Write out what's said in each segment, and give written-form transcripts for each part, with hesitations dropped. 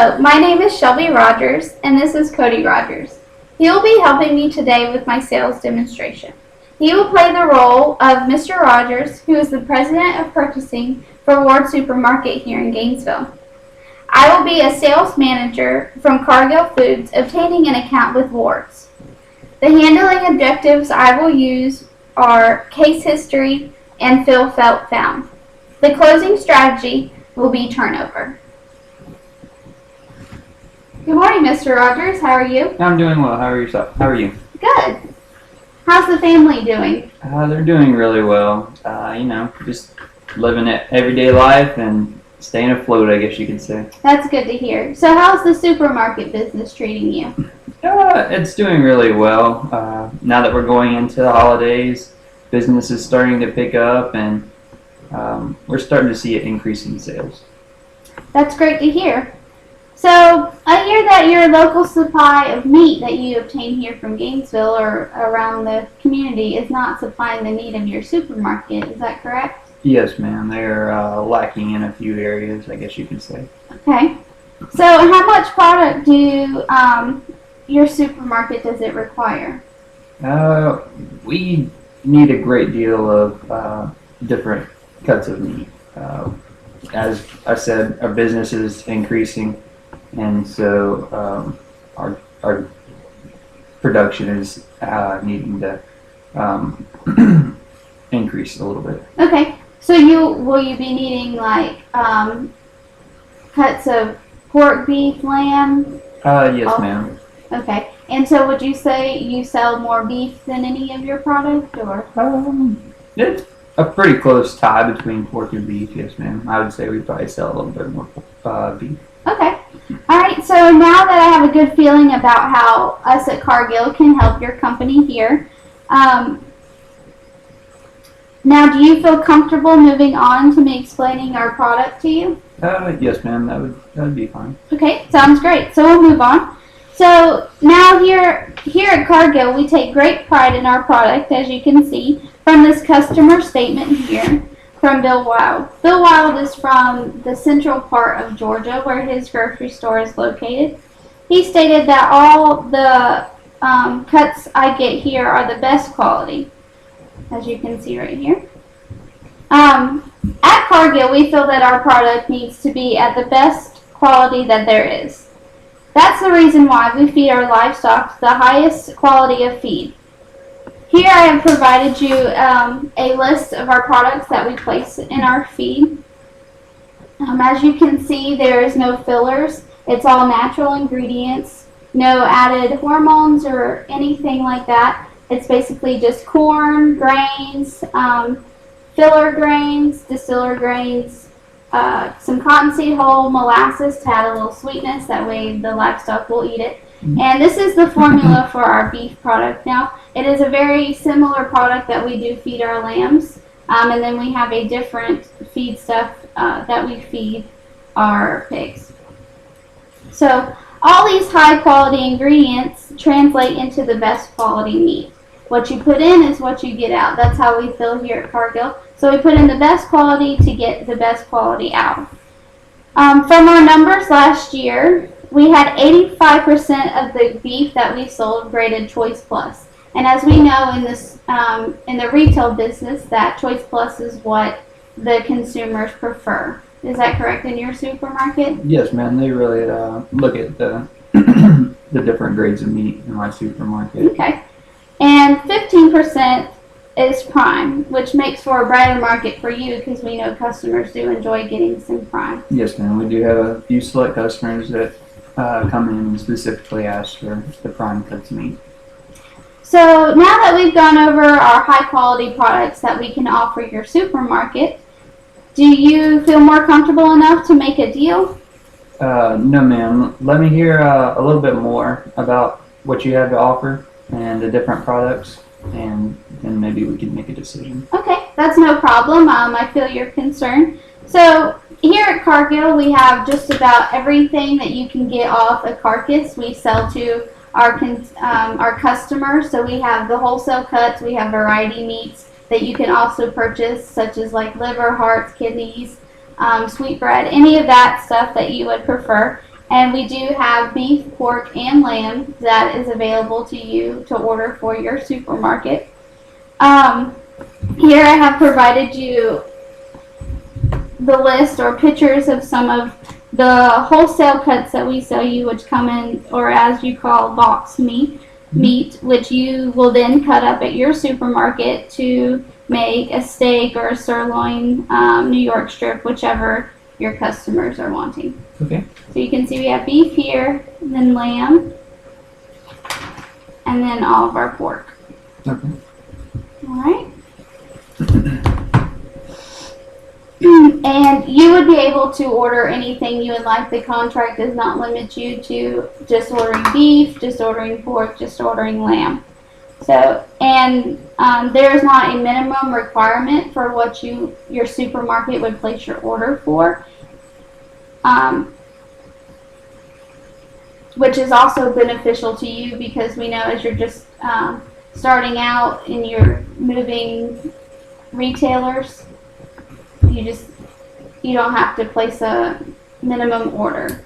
Hello, my name is Shelby Rogers, and this is Cody Rogers. He will be helping me today with my sales demonstration. He will play the role of Mr. Rogers, who is the President of Purchasing for Ward Supermarket here in Gainesville. I will be a sales manager from Cargill Foods, obtaining an account with Ward's. The handling objectives I will use are case history and fill felt found. The closing strategy will be turnover. Good morning, Mr. Rogers. How are you? I'm doing well. How are yourself? How are you? Good. How's the family doing? They're doing really well. Just living it everyday life and staying afloat, I guess you could say. That's good to hear. So how's the supermarket business treating you? It's doing really well. Now that we're going into the holidays, business is starting to pick up, and we're starting to see an increase in sales. That's great to hear. So I hear that your local supply of meat that you obtain here from Gainesville or around the community is not supplying the need of your supermarket. Is that correct? Yes, ma'am. They're lacking in a few areas, I guess you could say. Okay. So how much product do your supermarket does it require? We need a great deal of different cuts of meat. As I said, our business is increasing, and so our production is needing to increase a little bit. Okay. So will you be needing like cuts of pork, beef, lamb? Yes, ma'am. Okay. And so would you say you sell more beef than any of your product, or? It's a pretty close tie between pork and beef, yes, ma'am. I would say we probably sell a little bit more beef. Okay. All right. So now that I have a good feeling about how us at Cargill can help your company here, now do you feel comfortable moving on to me explaining our product to you? Yes, ma'am. That would be fine. Okay. Sounds great. So we'll move on. So now here at Cargill, we take great pride in our product, as you can see from this customer statement here from Bill Wild. Bill Wild is from the central part of Georgia, where his grocery store is located. He stated that all the cuts I get here are the best quality, as you can see right here. At Cargill, we feel that our product needs to be at the best quality that there is. That's the reason why we feed our livestock the highest quality of feed. Here I have provided you a list of our products that we place in our feed. As you can see, there is no fillers. It's all natural ingredients, no added hormones or anything like that. It's basically just corn, grains, filler grains, distiller grains, some cottonseed hull, molasses to add a little sweetness. That way the livestock will eat it. And this is the formula for our beef product. Now, it is a very similar product that we do feed our lambs. And then we have a different feed stuff that we feed our pigs. So all these high quality ingredients translate into the best quality meat. What you put in is what you get out. That's how we feel here at Cargill. So we put in the best quality to get the best quality out. From our numbers last year, we had 85% of the beef that we sold graded Choice Plus. And as we know in this in the retail business, that Choice Plus is what the consumers prefer. Is that correct in your supermarket? Yes, ma'am. They really look at the the different grades of meat in my supermarket. Okay. And 15% is prime, which makes for a brighter market for you because we know customers do enjoy getting some prime. Yes, ma'am. We do have a few select customers that come in and specifically ask for the prime cuts meat. So now that we've gone over our high quality products that we can offer your supermarket, do you feel more comfortable enough to make a deal? No, ma'am. Let me hear a little bit more about what you have to offer and the different products, and then maybe we can make a decision. Okay, that's no problem. I feel your concern. So here at Cargill, we have just about everything that you can get off a carcass. We sell to our customers. So we have the wholesale cuts. We have variety meats that you can also purchase, such as like liver, hearts, kidneys, sweetbread, any of that stuff that you would prefer. And we do have beef, pork, and lamb that is available to you to order for your supermarket. Here I have provided you the list or pictures of some of the wholesale cuts that we sell you, which come in, or as you call, box meat, which you will then cut up at your supermarket to make a steak or a sirloin, New York strip, whichever your customers are wanting. Okay. So you can see we have beef here, and then lamb, and then all of our pork. Okay. All right. And you would be able to order anything you would like. The contract does not limit you to just ordering beef, just ordering pork, just ordering lamb. So, and there is not a minimum requirement for what your supermarket would place your order for, which is also beneficial to you because we know as you're just starting out and you're moving retailers, you don't have to place a minimum order.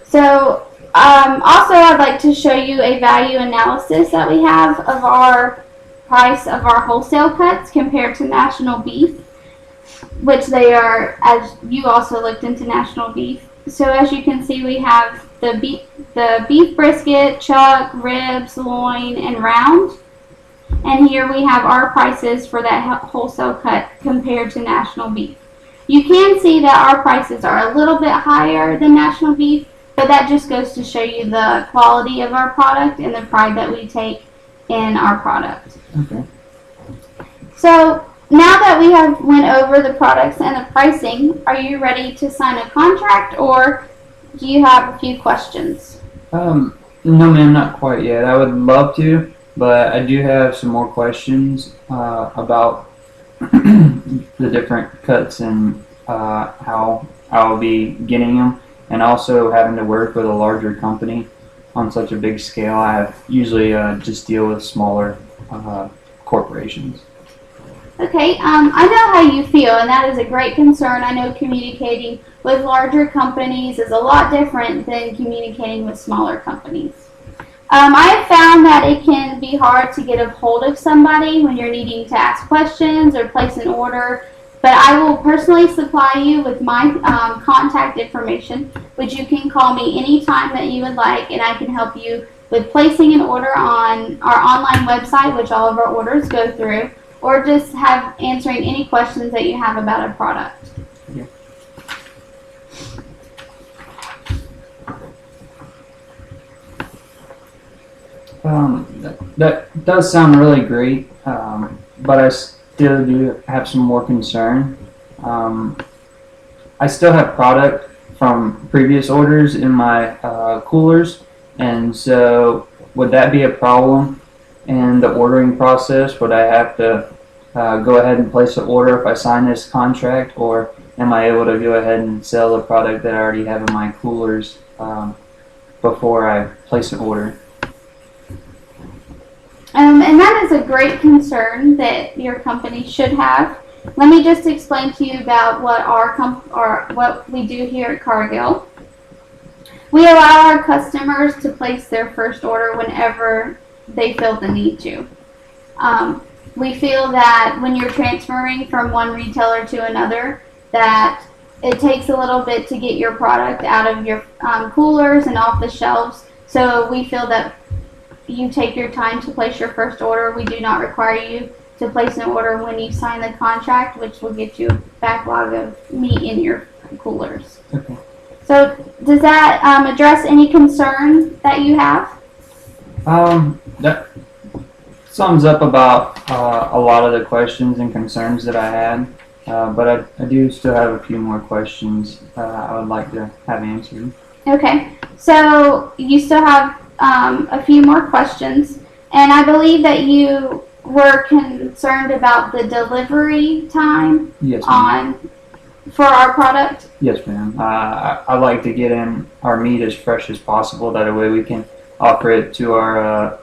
So also I'd like to show you a value analysis that we have of our price of our wholesale cuts compared to National Beef, which they are, as you also looked into National Beef. So as you can see, we have the beef brisket, chuck, ribs, loin, and round. And here we have our prices for that wholesale cut compared to National Beef. You can see that our prices are a little bit higher than National Beef, but that just goes to show you the quality of our product and the pride that we take in our product. Okay. So now that we have went over the products and the pricing, are you ready to sign a contract, or do you have a few questions? No, ma'am, not quite yet. I would love to, but I do have some more questions about the different cuts and how I'll be getting them, and also having to work with a larger company on such a big scale. I usually just deal with smaller corporations. Okay, I know how you feel, and that is a great concern. I know communicating with larger companies is a lot different than communicating with smaller companies. I have found that it can be hard to get a hold of somebody when you're needing to ask questions or place an order, but I will personally supply you with my contact information, which you can call me anytime that you would like, and I can help you with placing an order on our online website, which all of our orders go through, or just answering any questions that you have about a product. Yeah. That does sound really great, but I still do have some more concern. I still have product from previous orders in my coolers, and so would that be a problem in the ordering process? Would I have to go ahead and place an order if I sign this contract, or am I able to go ahead and sell the product that I already have in my coolers before I place an order? And that is a great concern that your company should have. Let me just explain to you about what we do here at Cargill. We allow our customers to place their first order whenever they feel the need to. We feel that when you're transferring from one retailer to another, that it takes a little bit to get your product out of your coolers and off the shelves. So we feel that you take your time to place your first order. We do not require you to place an order when you sign the contract, which will get you a backlog of meat in your coolers. Okay. So does that address any concern that you have? That sums up about a lot of the questions and concerns that I had, but I do still have a few more questions I would like to have answered. Okay, so you still have a few more questions, and I believe that you were concerned about the delivery time. Yes, ma'am. For our product. Yes, ma'am. I like to get in our meat as fresh as possible. That way we can offer it to our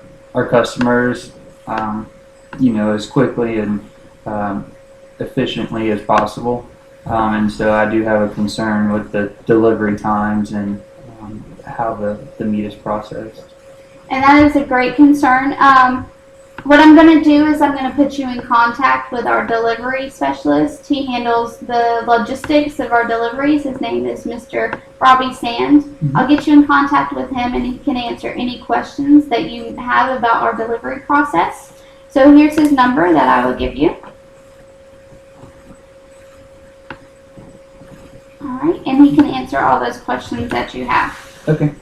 customers, as quickly and efficiently as possible. And so I do have a concern with the delivery times and how the meat is processed. And that is a great concern. What I'm going to do is I'm going to put you in contact with our delivery specialist. He handles the logistics of our deliveries. His name is Mr. Robbie Sand. I'll get you in contact with him, and he can answer any questions that you have about our delivery process. So here's his number that I will give you. All right, and he can answer all those questions that you have. Okay.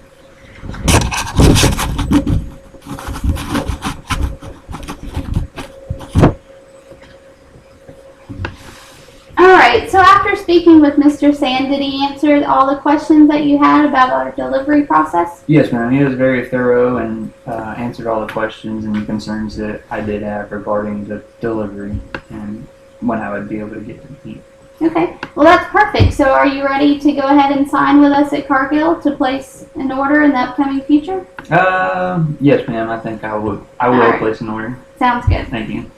Alright, so after speaking with Mr. Sand, did he answer all the questions that you had about our delivery process? Yes, ma'am. He was very thorough and answered all the questions and concerns that I did have regarding the delivery and when I would be able to get the meat. Okay, well that's perfect. So are you ready to go ahead and sign with us at Cargill to place an order in the upcoming future? Yes, ma'am. I think I will All right. place an order. Sounds good. Thank you.